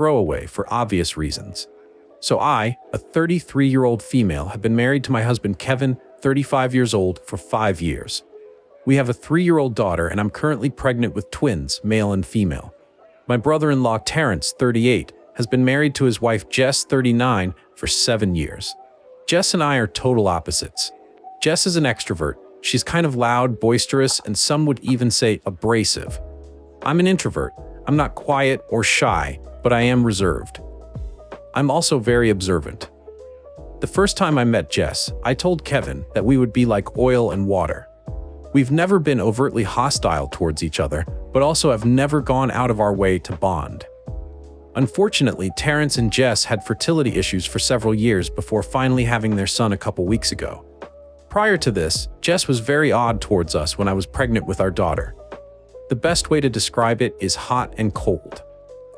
throwaway for obvious reasons. So I, a 33-year-old female, have been married to my husband Kevin, 35 years old, for 5 years. We have a 3-year-old daughter, and I'm currently pregnant with twins, male and female. My brother-in-law Terrence, 38, has been married to his wife Jess, 39, for 7 years. Jess and I are total opposites. Jess is an extrovert. She's kind of loud, boisterous, and some would even say abrasive. I'm an introvert. I'm not quiet or shy, but I am reserved. I'm also very observant. The first time I met Jess, I told Kevin that we would be like oil and water. We've never been overtly hostile towards each other, but also have never gone out of our way to bond. Unfortunately, Terrence and Jess had fertility issues for several years before finally having their son a couple weeks ago. Prior to this, Jess was very odd towards us when I was pregnant with our daughter. The best way to describe it is hot and cold.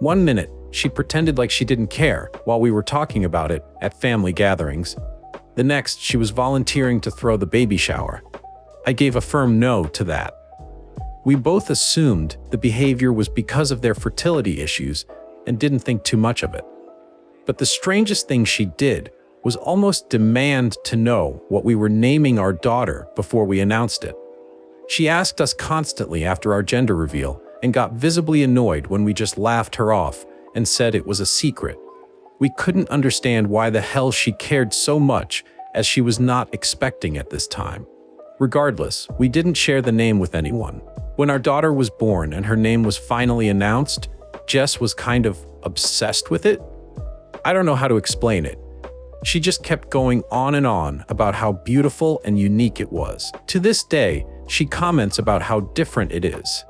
One minute, she pretended like she didn't care while we were talking about it at family gatherings. The next, she was volunteering to throw the baby shower. I gave a firm no to that. We both assumed the behavior was because of their fertility issues and didn't think too much of it. But the strangest thing she did was almost demand to know what we were naming our daughter before we announced it. She asked us constantly after our gender reveal and got visibly annoyed when we just laughed her off and said it was a secret. We couldn't understand why the hell she cared so much, as she was not expecting at this time. Regardless, we didn't share the name with anyone. When our daughter was born and her name was finally announced, Jess was kind of obsessed with it. I don't know how to explain it. She just kept going on and on about how beautiful and unique it was. To this day, she comments about how different it is.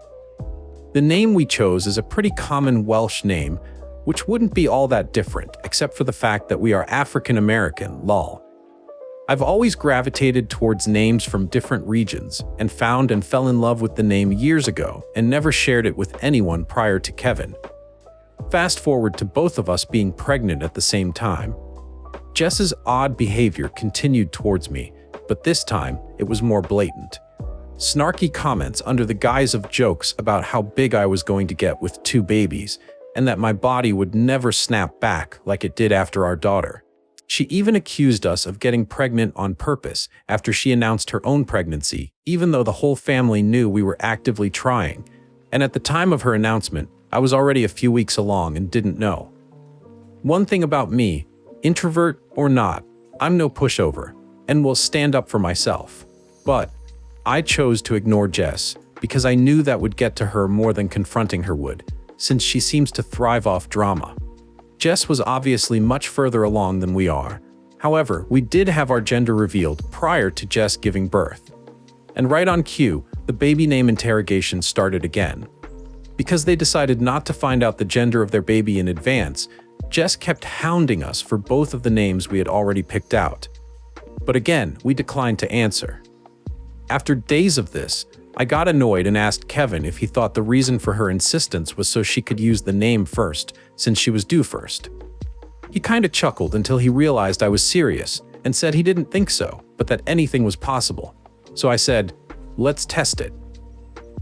The name we chose is a pretty common Welsh name, which wouldn't be all that different, except for the fact that we are African American, lol. I've always gravitated towards names from different regions and found and fell in love with the name years ago and never shared it with anyone prior to Kevin. Fast forward to both of us being pregnant at the same time. Jess's odd behavior continued towards me, but this time it was more blatant. Snarky comments under the guise of jokes about how big I was going to get with 2 babies and that my body would never snap back like it did after our daughter. She even accused us of getting pregnant on purpose after she announced her own pregnancy, even though the whole family knew we were actively trying. And at the time of her announcement, I was already a few weeks along and didn't know. One thing about me, introvert or not, I'm no pushover and will stand up for myself. But I chose to ignore Jess because I knew that would get to her more than confronting her would, since she seems to thrive off drama. Jess was obviously much further along than we are. However, we did have our gender revealed prior to Jess giving birth. And right on cue, the baby name interrogation started again. Because they decided not to find out the gender of their baby in advance, Jess kept hounding us for both of the names we had already picked out. But again, we declined to answer. After days of this, I got annoyed and asked Kevin if he thought the reason for her insistence was so she could use the name first, since she was due first. He kinda chuckled until he realized I was serious and said he didn't think so, but that anything was possible. So I said, let's test it.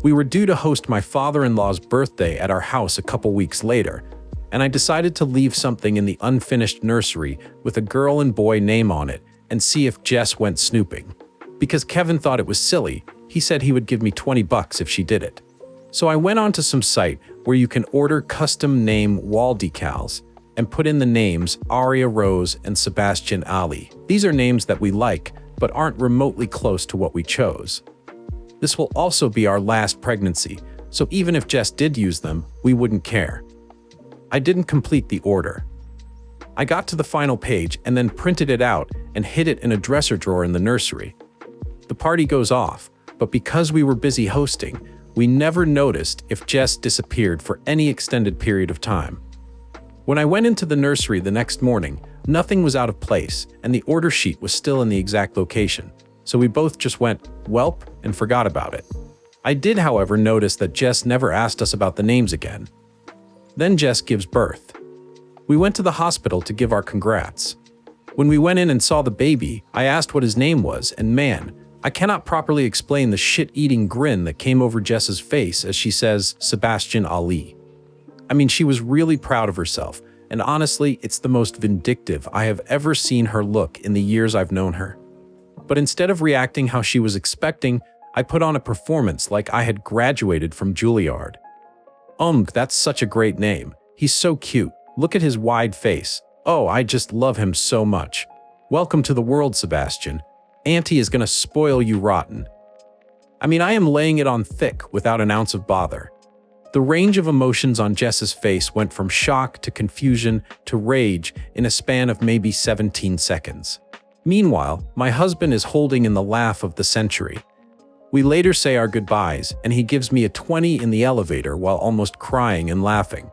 We were due to host my father-in-law's birthday at our house a couple weeks later, and I decided to leave something in the unfinished nursery with a girl and boy name on it and see if Jess went snooping. Because Kevin thought it was silly, he said he would give me $20 if she did it. So I went onto some site where you can order custom name wall decals and put in the names Aria Rose and Sebastian Ali. These are names that we like, but aren't remotely close to what we chose. This will also be our last pregnancy, so even if Jess did use them, we wouldn't care. I didn't complete the order. I got to the final page and then printed it out and hid it in a dresser drawer in the nursery. The party goes off, but because we were busy hosting, we never noticed if Jess disappeared for any extended period of time. When I went into the nursery the next morning, nothing was out of place and the order sheet was still in the exact location, so we both just went, "Welp," and forgot about it. I did, however, notice that Jess never asked us about the names again. Then Jess gives birth. We went to the hospital to give our congrats. When we went in and saw the baby, I asked what his name was, and man, I cannot properly explain the shit-eating grin that came over Jess's face as she says, "Sebastian Ali." I mean, she was really proud of herself, and honestly, it's the most vindictive I have ever seen her look in the years I've known her. But instead of reacting how she was expecting, I put on a performance like I had graduated from Juilliard. That's such a great name. He's so cute. Look at his wide face. Oh, I just love him so much. Welcome to the world, Sebastian. Auntie is gonna spoil you rotten. I mean, I am laying it on thick without an ounce of bother. The range of emotions on Jess's face went from shock to confusion to rage in a span of maybe 17 seconds. Meanwhile, my husband is holding in the laugh of the century. We later say our goodbyes, and he gives me a 20 in the elevator while almost crying and laughing.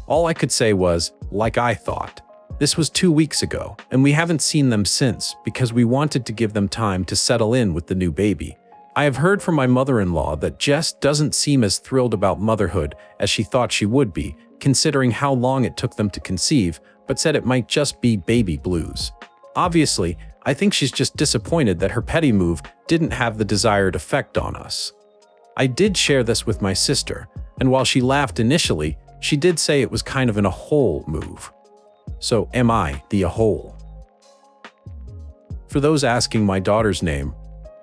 All I could say was, like I thought. This was 2 weeks ago, and we haven't seen them since because we wanted to give them time to settle in with the new baby. I have heard from my mother-in-law that Jess doesn't seem as thrilled about motherhood as she thought she would be, considering how long it took them to conceive, but said it might just be baby blues. Obviously, I think she's just disappointed that her petty move didn't have the desired effect on us. I did share this with my sister, and while she laughed initially, she did say it was kind of an a-hole move. So am I the a-hole? For those asking my daughter's name,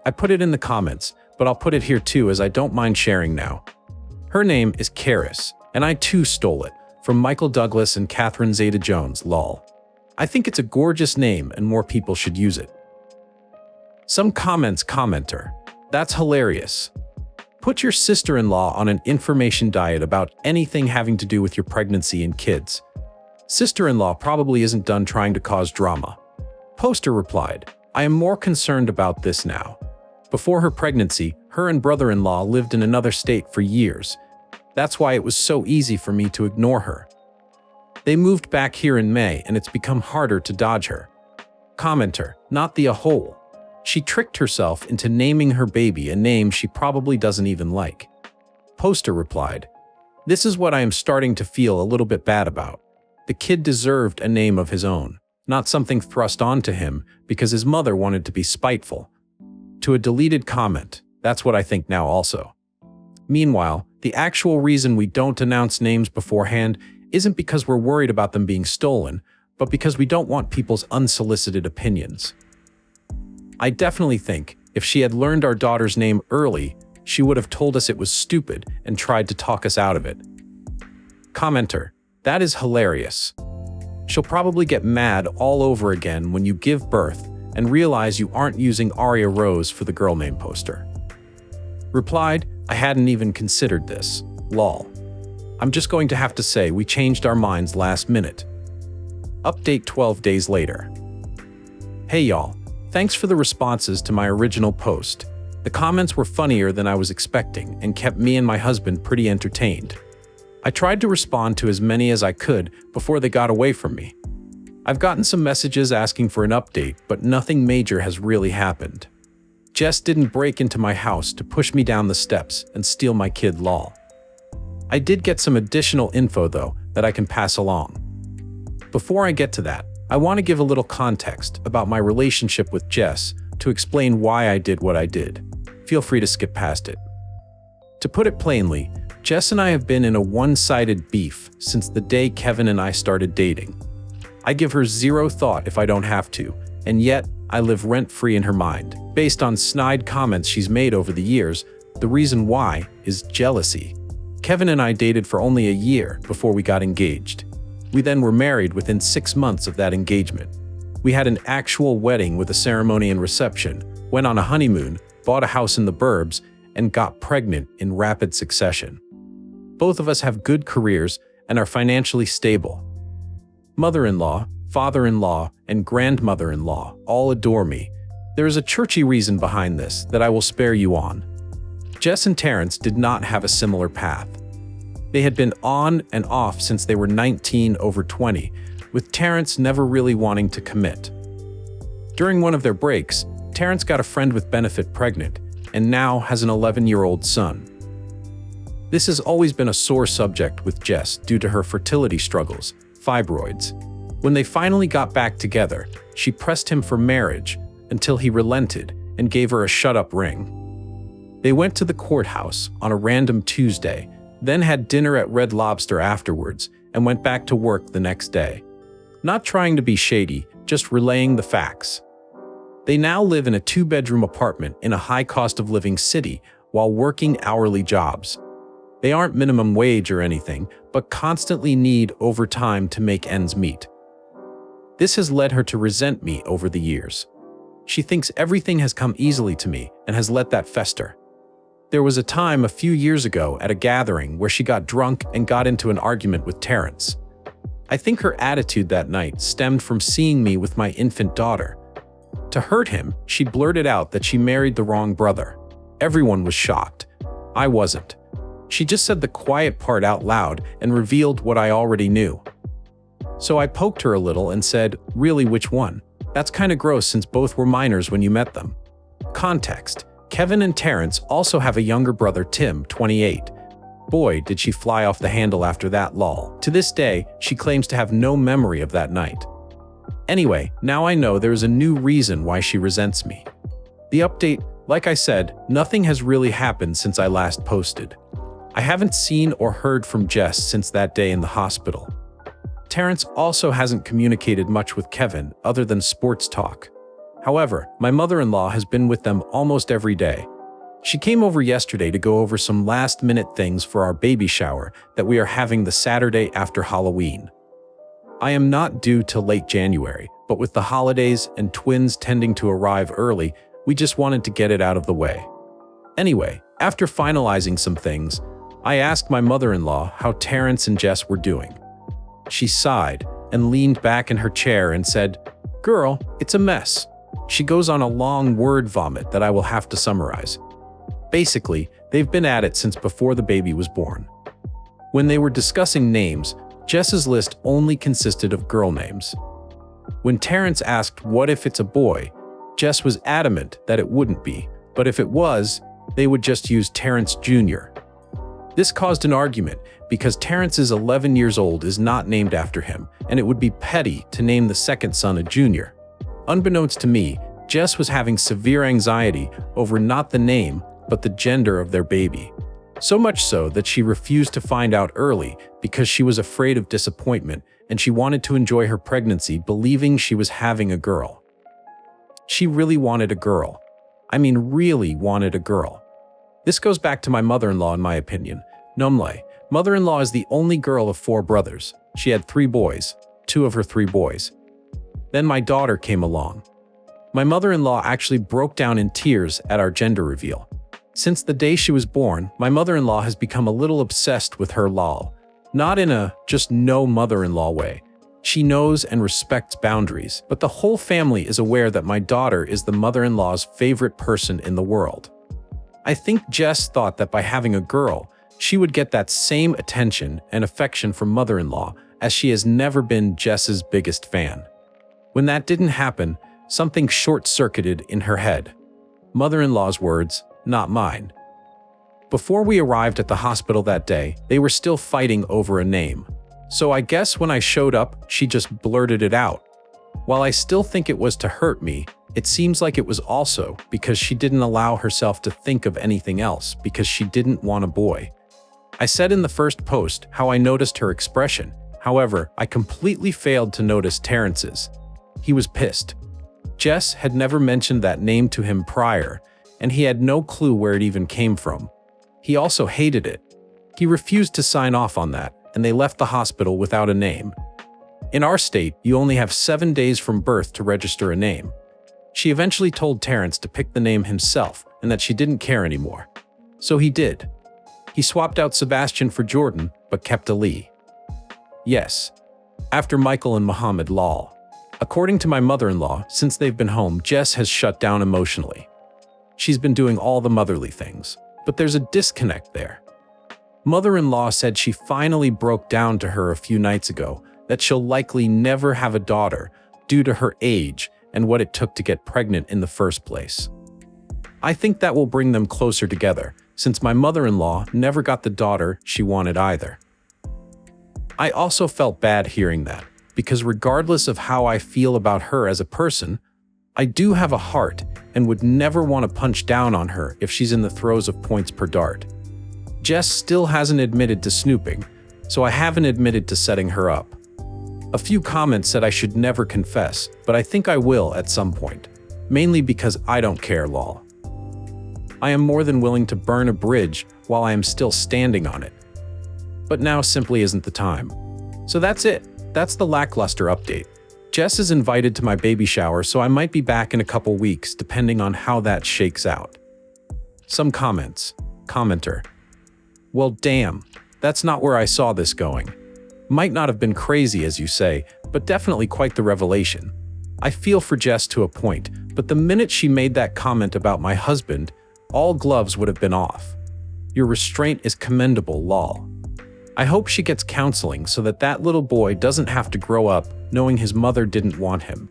I put it in the comments, but I'll put it here too as I don't mind sharing now. Her name is Karis, and I too stole it from Michael Douglas and Catherine Zeta-Jones, lol. I think it's a gorgeous name and more people should use it. Some commenter, that's hilarious. Put your sister-in-law on an information diet about anything having to do with your pregnancy and kids. Sister-in-law probably isn't done trying to cause drama. Poster replied, I am more concerned about this now. Before her pregnancy, her and brother-in-law lived in another state for years. That's why it was so easy for me to ignore her. They moved back here in May, and it's become harder to dodge her. Commenter, not the a-hole. She tricked herself into naming her baby a name she probably doesn't even like. Poster replied, this is what I am starting to feel a little bit bad about. The kid deserved a name of his own, not something thrust onto him because his mother wanted to be spiteful. To a deleted comment, that's what I think now also. Meanwhile, the actual reason we don't announce names beforehand isn't because we're worried about them being stolen, but because we don't want people's unsolicited opinions. I definitely think if she had learned our daughter's name early, she would have told us it was stupid and tried to talk us out of it. Commenter, that is hilarious. She'll probably get mad all over again when you give birth and realize you aren't using Aria Rose for the girl name poster. Replied, I hadn't even considered this. Lol. I'm just going to have to say we changed our minds last minute. Update 12 days later. Hey y'all, thanks for the responses to my original post. The comments were funnier than I was expecting and kept me and my husband pretty entertained. I tried to respond to as many as I could before they got away from me. I've gotten some messages asking for an update, but nothing major has really happened. Jess didn't break into my house to push me down the steps and steal my kid, lol. I did get some additional info though that I can pass along. Before I get to that, I want to give a little context about my relationship with Jess to explain why I did what I did. Feel free to skip past it. To put it plainly, Jess and I have been in a one-sided beef since the day Kevin and I started dating. I give her zero thought if I don't have to, and yet I live rent-free in her mind. Based on snide comments she's made over the years, the reason why is jealousy. Kevin and I dated for only a year before we got engaged. We then were married within 6 months of that engagement. We had an actual wedding with a ceremony and reception, went on a honeymoon, bought a house in the burbs, and got pregnant in rapid succession. Both of us have good careers and are financially stable. Mother-in-law, father-in-law, and grandmother-in-law all adore me. There is a churchy reason behind this that I will spare you on. Jess and Terrence did not have a similar path. They had been on and off since they were 19 over 20, with Terrence never really wanting to commit. During one of their breaks, Terrence got a friend with benefit pregnant, and now has an 11-year-old son. This has always been a sore subject with Jess due to her fertility struggles, fibroids. When they finally got back together, she pressed him for marriage until he relented and gave her a shut-up ring. They went to the courthouse on a random Tuesday, then had dinner at Red Lobster afterwards, and went back to work the next day. Not trying to be shady, just relaying the facts. They now live in a 2-bedroom apartment in a high cost of living city while working hourly jobs. They aren't minimum wage or anything, but constantly need overtime to make ends meet. This has led her to resent me over the years. She thinks everything has come easily to me and has let that fester. There was a time a few years ago at a gathering where she got drunk and got into an argument with Terrence. I think her attitude that night stemmed from seeing me with my infant daughter. To hurt him, she blurted out that she married the wrong brother. Everyone was shocked. I wasn't. She just said the quiet part out loud and revealed what I already knew. So I poked her a little and said, "Really, which one? That's kinda gross since both were minors when you met them." Context: Kevin and Terrence also have a younger brother, Tim, 28. Boy, did she fly off the handle after that lol. To this day, she claims to have no memory of that night. Anyway, now I know there is a new reason why she resents me. The update: like I said, nothing has really happened since I last posted. I haven't seen or heard from Jess since that day in the hospital. Terrence also hasn't communicated much with Kevin other than sports talk. However, my mother-in-law has been with them almost every day. She came over yesterday to go over some last-minute things for our baby shower that we are having the Saturday after Halloween. I am not due till late January, but with the holidays and twins tending to arrive early, we just wanted to get it out of the way. Anyway, after finalizing some things, I asked my mother-in-law how Terrence and Jess were doing. She sighed and leaned back in her chair and said, "Girl, it's a mess." She goes on a long word vomit that I will have to summarize. Basically, they've been at it since before the baby was born. When they were discussing names, Jess's list only consisted of girl names. When Terrence asked what if it's a boy, Jess was adamant that it wouldn't be, but if it was, they would just use Terrence Jr. This caused an argument because Terrence's 11 years old is not named after him, and it would be petty to name the second son a junior. Unbeknownst to me, Jess was having severe anxiety over not the name, but the gender of their baby. So much so that she refused to find out early because she was afraid of disappointment and she wanted to enjoy her pregnancy believing she was having a girl. She really wanted a girl. I mean, really wanted a girl. This goes back to my mother-in-law in my opinion. Numlay, mother-in-law is the only girl of 4 brothers. She had 3 boys, 2 of her 3 boys. Then my daughter came along. My mother-in-law actually broke down in tears at our gender reveal. Since the day she was born, my mother-in-law has become a little obsessed with her lol. Not in a just no mother-in-law way. She knows and respects boundaries, but the whole family is aware that my daughter is the mother-in-law's favorite person in the world. I think Jess thought that by having a girl, she would get that same attention and affection from mother-in-law, as she has never been Jess's biggest fan. When that didn't happen, something short-circuited in her head. Mother-in-law's words, not mine. Before we arrived at the hospital that day, they were still fighting over a name. So I guess when I showed up, she just blurted it out. While I still think it was to hurt me, it seems like it was also because she didn't allow herself to think of anything else because she didn't want a boy. I said in the first post how I noticed her expression. However, I completely failed to notice Terrence's. He was pissed. Jess had never mentioned that name to him prior, and he had no clue where it even came from. He also hated it. He refused to sign off on that, and they left the hospital without a name. In our state, you only have 7 days from birth to register a name. She eventually told Terrence to pick the name himself and that she didn't care anymore. So he did. He swapped out Sebastian for Jordan, but kept Ali. Yes. After Michael and Muhammad lol. According to my mother-in-law, since they've been home, Jess has shut down emotionally. She's been doing all the motherly things, but there's a disconnect there. Mother-in-law said she finally broke down to her a few nights ago that she'll likely never have a daughter due to her age and what it took to get pregnant in the first place. I think that will bring them closer together, since my mother-in-law never got the daughter she wanted either. I also felt bad hearing that, because regardless of how I feel about her as a person, I do have a heart and would never want to punch down on her if she's in the throes of points per dart. Jess still hasn't admitted to snooping, so I haven't admitted to setting her up. A few comments said I should never confess, but I think I will at some point. Mainly because I don't care, lol. I am more than willing to burn a bridge while I am still standing on it. But now simply isn't the time. So that's it. That's the lackluster update. Jess is invited to my baby shower, so I might be back in a couple weeks depending on how that shakes out. Some comments. Commenter. Well, damn, that's not where I saw this going. Might not have been crazy as you say, but definitely quite the revelation. I feel for Jess to a point, but the minute she made that comment about my husband, all gloves would have been off. Your restraint is commendable, lol. I hope she gets counseling so that that little boy doesn't have to grow up knowing his mother didn't want him.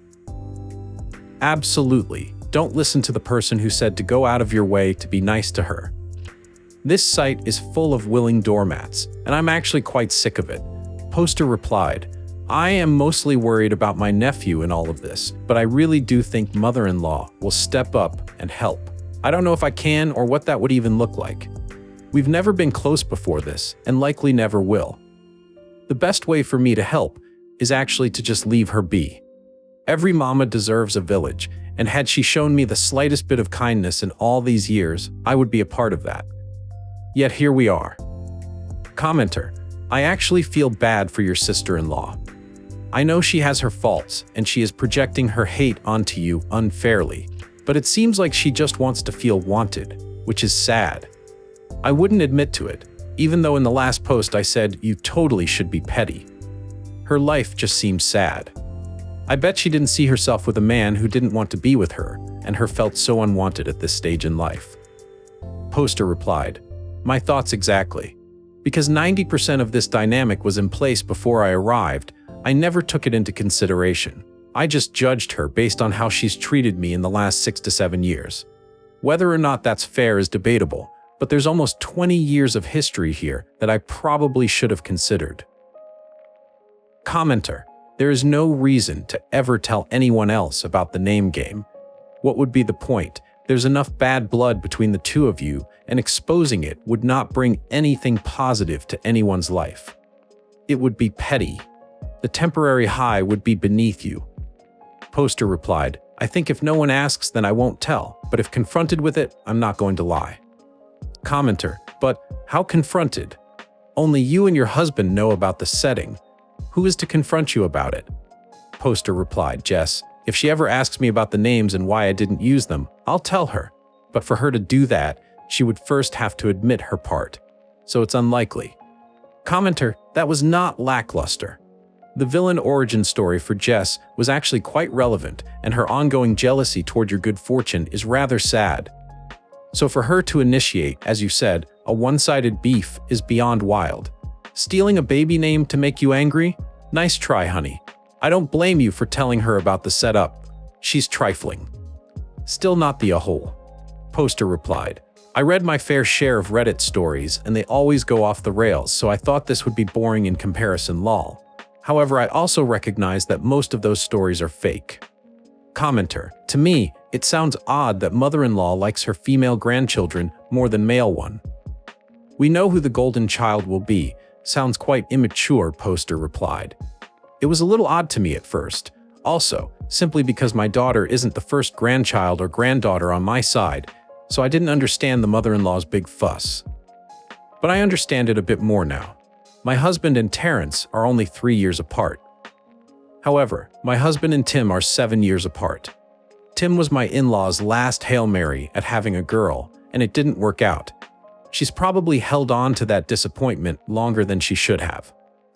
Absolutely, don't listen to the person who said to go out of your way to be nice to her. This site is full of willing doormats, and I'm actually quite sick of it. Poster replied, I am mostly worried about my nephew in all of this, but I really do think mother-in-law will step up and help. I don't know if I can or what that would even look like. We've never been close before this, and likely never will. The best way for me to help is actually to just leave her be. Every mama deserves a village, and had she shown me the slightest bit of kindness in all these years, I would be a part of that. Yet here we are. Commenter, I actually feel bad for your sister-in-law. I know she has her faults, and she is projecting her hate onto you unfairly, but it seems like she just wants to feel wanted, which is sad. I wouldn't admit to it, even though in the last post I said you totally should be petty. Her life just seems sad. I bet she didn't see herself with a man who didn't want to be with her, and her felt so unwanted at this stage in life. Poster replied, my thoughts exactly. Because 90% of this dynamic was in place before I arrived, I never took it into consideration. I just judged her based on how she's treated me in the last 6 to 7 years. Whether or not that's fair is debatable, but there's almost 20 years of history here that I probably should have considered. Commenter, there is no reason to ever tell anyone else about the name game. What would be the point? There's enough bad blood between the two of you, and exposing it would not bring anything positive to anyone's life. It would be petty. The temporary high would be beneath you. Poster replied, I think if no one asks, then I won't tell, but if confronted with it, I'm not going to lie. Commenter, but how confronted? Only you and your husband know about the setting. Who is to confront you about it? Poster replied, Jess, if she ever asks me about the names and why I didn't use them, I'll tell her. But for her to do that, she would first have to admit her part. So it's unlikely. Commenter, that was not lackluster. The villain origin story for Jess was actually quite relevant, and her ongoing jealousy toward your good fortune is rather sad. So for her to initiate, as you said, a one-sided beef is beyond wild. Stealing a baby name to make you angry? Nice try, honey. I don't blame you for telling her about the setup. She's trifling. Still not the a-hole. Poster replied, I read my fair share of Reddit stories, and they always go off the rails, so I thought this would be boring in comparison, lol. However, I also recognize that most of those stories are fake. Commenter, to me, it sounds odd that mother-in-law likes her female grandchildren more than male one. We know who the golden child will be. Sounds quite immature, Poster replied. It was a little odd to me at first. Also, simply because my daughter isn't the first grandchild or granddaughter on my side, so I didn't understand the mother-in-law's big fuss. But I understand it a bit more now. My husband and Terrence are only 3 years apart. However, my husband and Tim are 7 years apart. Tim was my in-law's last Hail Mary at having a girl, and it didn't work out. She's probably held on to that disappointment longer than she should have.